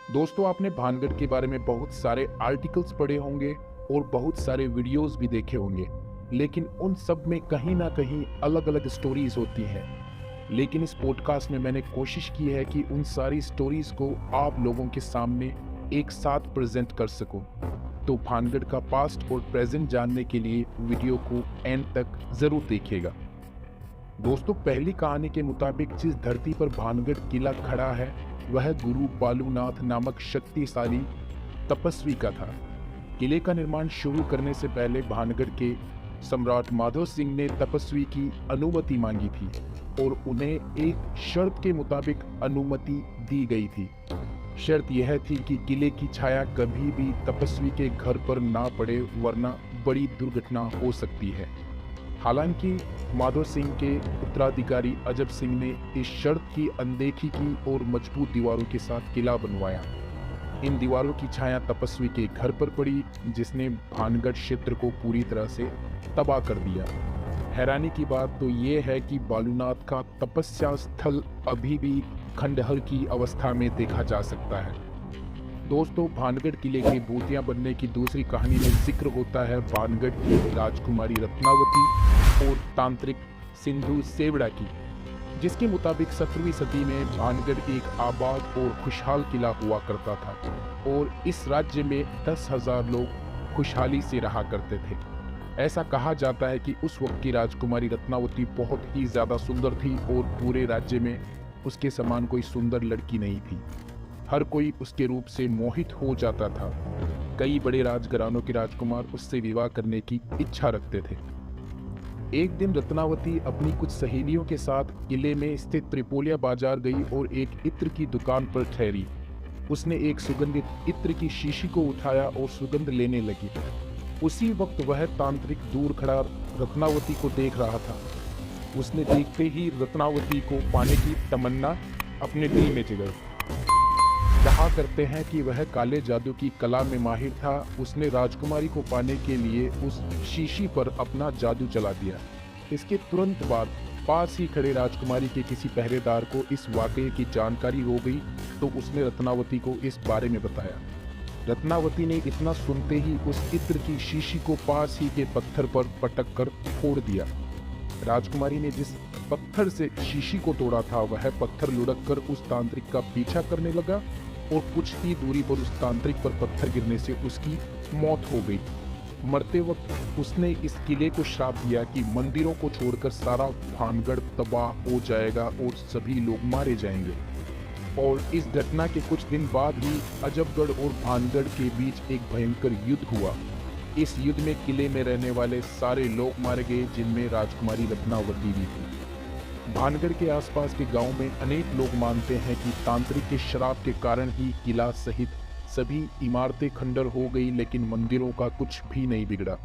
दोस्तों, आपने भानगढ़ के बारे में बहुत सारे आर्टिकल्स पढ़े होंगे और बहुत सारे वीडियोस भी देखे होंगे, लेकिन उन सब में कहीं ना कहीं अलग अलग स्टोरीज होती हैं। लेकिन इस पॉडकास्ट में मैंने कोशिश की है कि उन सारी स्टोरीज को आप लोगों के सामने एक साथ प्रेजेंट कर सकूं। तो भानगढ़ का पास्ट और प्रेजेंट जानने के लिए वीडियो को एंड तक जरूर देखिएगा। दोस्तों, पहली कहानी के मुताबिक जिस धरती पर भानगढ़ किला खड़ा है वह गुरु बालूनाथ नामक शक्तिशाली तपस्वी का था। किले का निर्माण शुरू करने से पहले भानगढ़ के सम्राट माधव सिंह ने तपस्वी की अनुमति मांगी थी और उन्हें एक शर्त के मुताबिक अनुमति दी गई थी। शर्त यह थी कि किले की छाया कभी भी तपस्वी के घर पर ना पड़े, वरना बड़ी दुर्घटना हो सकती है। हालांकि माधव सिंह के उत्तराधिकारी अजब सिंह ने इस शर्त की अनदेखी की और मजबूत दीवारों के साथ किला बनवाया। इन दीवारों की छाया तपस्वी के घर पर पड़ी, जिसने भानगढ़ क्षेत्र को पूरी तरह से तबाह कर दिया। हैरानी की बात तो ये है कि बालूनाथ का तपस्या स्थल अभी भी खंडहर की अवस्था में देखा जा सकता है। दोस्तों, भानगढ़ किले के भूतिया बनने की दूसरी कहानी में जिक्र होता है भानगढ़ की राजकुमारी रत्नावती और तांत्रिक सिंधु सेवड़ा की, जिसके मुताबिक 17वीं सदी में भानगढ़ एक आबाद और खुशहाल किला हुआ करता था और इस राज्य में 10,000 लोग खुशहाली से रहा करते थे। ऐसा कहा जाता है कि उस वक्त की राजकुमारी रत्नावती बहुत ही ज़्यादा सुंदर थी और पूरे राज्य में उसके समान कोई सुंदर लड़की नहीं थी। हर कोई उसके रूप से मोहित हो जाता था। कई बड़े राजघरानों के राजकुमार उससे विवाह करने की इच्छा रखते थे। एक दिन रत्नावती अपनी कुछ सहेलियों के साथ किले में स्थित त्रिपोलिया बाजार गई और एक इत्र की दुकान पर ठहरी। उसने एक सुगंधित इत्र की शीशी को उठाया और सुगंध लेने लगी। उसी वक्त वह तांत्रिक दूर खड़ा रत्नावती को देख रहा था। उसने देखते ही रत्नावती को पाने की तमन्ना अपने दिल में जगाई। कहा करते हैं कि वह काले जादू की कला में माहिर था। उसने राजकुमारी को पाने के लिए उस शीशी पर अपना जादू चला दिया। इसके तुरंत बाद पास ही खड़े राजकुमारी के किसी पहरेदार को इस वाकये की जानकारी हो गई, तो उसने रत्नावती को इस बारे में बताया। रत्नावती ने इतना सुनते ही उस इत्र की शीशी को पास ही के पत्थर पर पटक कर फोड़ दिया। राजकुमारी ने जिस पत्थर से शीशी को तोड़ा था वह पत्थर लुढ़क कर उस तांत्रिक का पीछा करने लगा और कुछ ही दूरी पर उस तांत्रिक पर पत्थर गिरने से उसकी मौत हो गई। मरते वक्त उसने इस किले को श्राप दिया कि मंदिरों को छोड़कर सारा भानगढ़ तबाह हो जाएगा और सभी लोग मारे जाएंगे। और इस घटना के कुछ दिन बाद ही अजबगढ़ और भानगढ़ के बीच एक भयंकर युद्ध हुआ। इस युद्ध में किले में रहने वाले सारे लोग मारे गए, जिनमें राजकुमारी रत्नावती भी थी। भानगढ़ के आसपास के गांव में अनेक लोग मानते हैं कि तांत्रिक के श्राप के कारण ही किला सहित सभी इमारतें खंडर हो गई, लेकिन मंदिरों का कुछ भी नहीं बिगड़ा।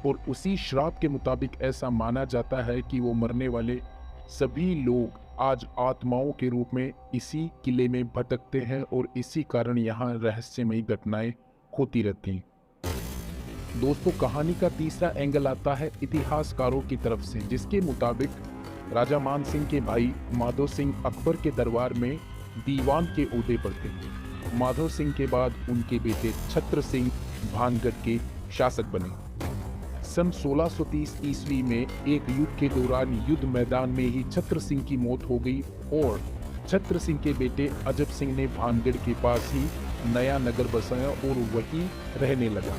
और उसी श्राप के मुताबिक ऐसा माना जाता है कि वो मरने वाले सभी लोग आज आत्माओं के रूप में इसी किले में भटकते हैं और इसी कारण यहाँ रहस्यमयी घटनाएं होती रहती हैं। दोस्तों, कहानी का तीसरा एंगल आता है इतिहासकारों की तरफ से, जिसके मुताबिक राजा मान सिंह के भाई माधव सिंह अकबर के दरबार में दीवान के ओहदे पर थे। माधव सिंह के बाद उनके बेटे छत्र सिंह भानगढ़ के शासक बने। सन 1630 ईस्वी में एक युद्ध के दौरान युद्ध मैदान में ही छत्र सिंह की मौत हो गई और छत्र सिंह के बेटे अजब सिंह ने भानगढ़ के पास ही नया नगर बसाया और वहीं रहने लगा।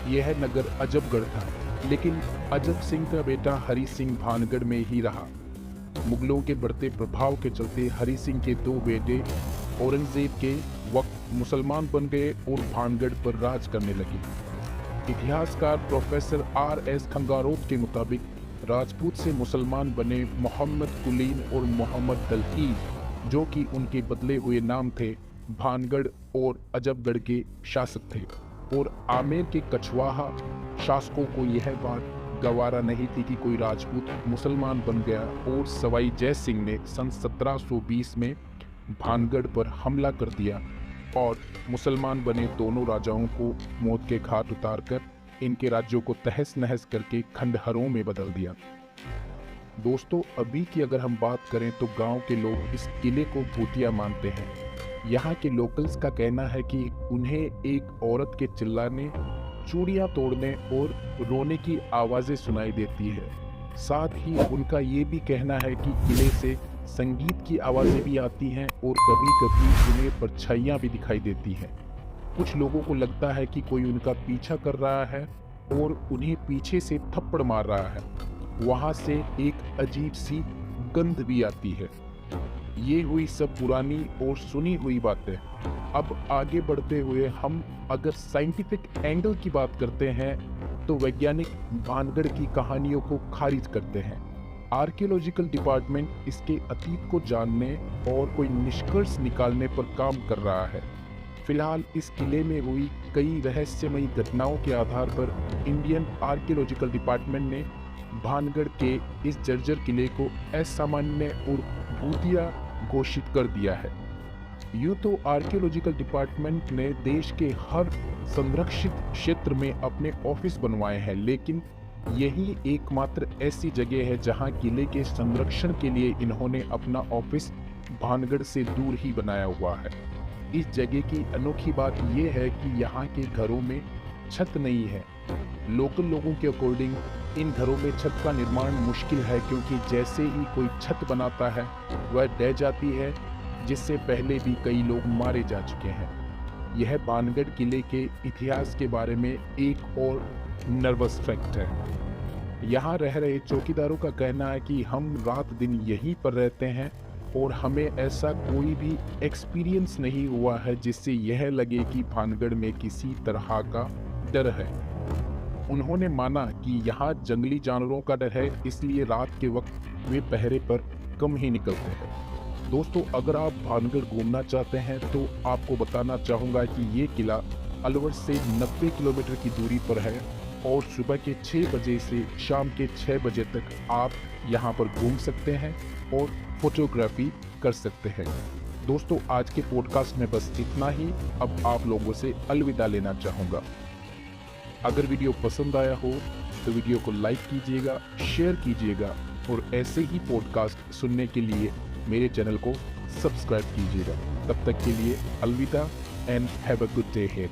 यह नगर अजबगढ़ था, लेकिन अजब सिंह का बेटा हरि सिंह भानगढ़ में ही रहा। मुगलों के बढ़ते प्रभाव के चलते हरि सिंह के दो बेटे औरंगजेब के वक्त मुसलमान बन गए और भानगढ़ पर राज करने लगे। इतिहासकार प्रोफेसर R.S. खंगारोत के मुताबिक राजपूत से मुसलमान बने मोहम्मद कुलीन और मोहम्मद दलहीज, जो कि उनके बदले हुए नाम थे, भानगढ़ और अजबगढ़ के शासक थे। और आमेर के कछवाहा शासकों को यह बात गवारा नहीं थी कि कोई राजपूत मुसलमान बन गया और सवाई जय सिंह ने सन 1720 में भानगढ़ पर हमला कर दिया और मुसलमान बने दोनों राजाओं को मौत के घाट उतारकर इनके राज्यों को तहस नहस करके खंडहरों में बदल दिया। दोस्तों, अभी की अगर हम बात करें तो गांव के लोग इस किले को भूतिया मानते हैं। यहाँ के लोकल्स का कहना है कि उन्हें एक औरत के चिल्लाने, चूड़ियाँ तोड़ने और रोने की आवाज़ें सुनाई देती है। साथ ही उनका ये भी कहना है कि किले से संगीत की आवाज़ें भी आती हैं और कभी-कभी उन्हें परछाइयाँ भी दिखाई देती हैं। कुछ लोगों को लगता है कि कोई उनका पीछा कर रहा है और उन्हें पीछे से थप्पड़ मार रहा है। वहाँ से एक अजीब सी गंध भी आती है। ये हुई सब पुरानी और सुनी हुई बातें। अब आगे बढ़ते हुए हम अगर साइंटिफिक एंगल की बात करते हैं तो वैज्ञानिक भानगढ़ की कहानियों को खारिज करते हैं। आर्कियोलॉजिकल डिपार्टमेंट इसके अतीत को जानने और कोई निष्कर्ष निकालने पर काम कर रहा है। फिलहाल इस किले में हुई कई रहस्यमयी घटनाओं के आधार पर इंडियन आर्कियोलॉजिकल डिपार्टमेंट ने भानगढ़ के इस जर्जर किले को असामान्य और भूतिया घोषित कर दिया है। यूं तो आर्कियोलॉजिकल डिपार्टमेंट ने देश के हर संरक्षित क्षेत्र में अपने ऑफिस बनवाए हैं, लेकिन यही एकमात्र ऐसी जगह है जहां किले के संरक्षण के लिए इन्होंने अपना ऑफिस भानगढ़ से दूर ही बनाया हुआ है। इस जगह की अनोखी बात यह है कि यहाँ के घरों में छत नहीं है। लोकल लोगों के अकॉर्डिंग इन घरों में छत का निर्माण मुश्किल है, क्योंकि जैसे ही कोई छत बनाता है वह ढह जाती है, जिससे पहले भी कई लोग मारे जा चुके हैं। यह भानगढ़ किले के इतिहास के बारे में एक और नर्वस फैक्ट है। यहाँ रह रहे चौकीदारों का कहना है कि हम रात दिन यहीं पर रहते हैं और हमें ऐसा कोई भी एक्सपीरियंस नहीं हुआ है जिससे यह लगे कि भानगढ़ में किसी तरह का डर है। उन्होंने माना कि यहाँ जंगली जानवरों का डर है, इसलिए रात के वक्त वे पहरे पर कम ही निकलते हैं। दोस्तों, अगर आप भानगढ़ घूमना चाहते हैं तो आपको बताना चाहूँगा कि ये किला अलवर से 90 किलोमीटर की दूरी पर है और सुबह के 6 बजे से शाम के 6 बजे तक आप यहाँ पर घूम सकते हैं और फोटोग्राफी कर सकते हैं। दोस्तों, आज के पॉडकास्ट में बस इतना ही। अब आप लोगों से अलविदा लेना चाहूँगा। अगर वीडियो पसंद आया हो तो वीडियो को लाइक कीजिएगा, शेयर कीजिएगा और ऐसे ही पॉडकास्ट सुनने के लिए मेरे चैनल को सब्सक्राइब कीजिएगा। तब तक के लिए अलविदा and have a good day ahead.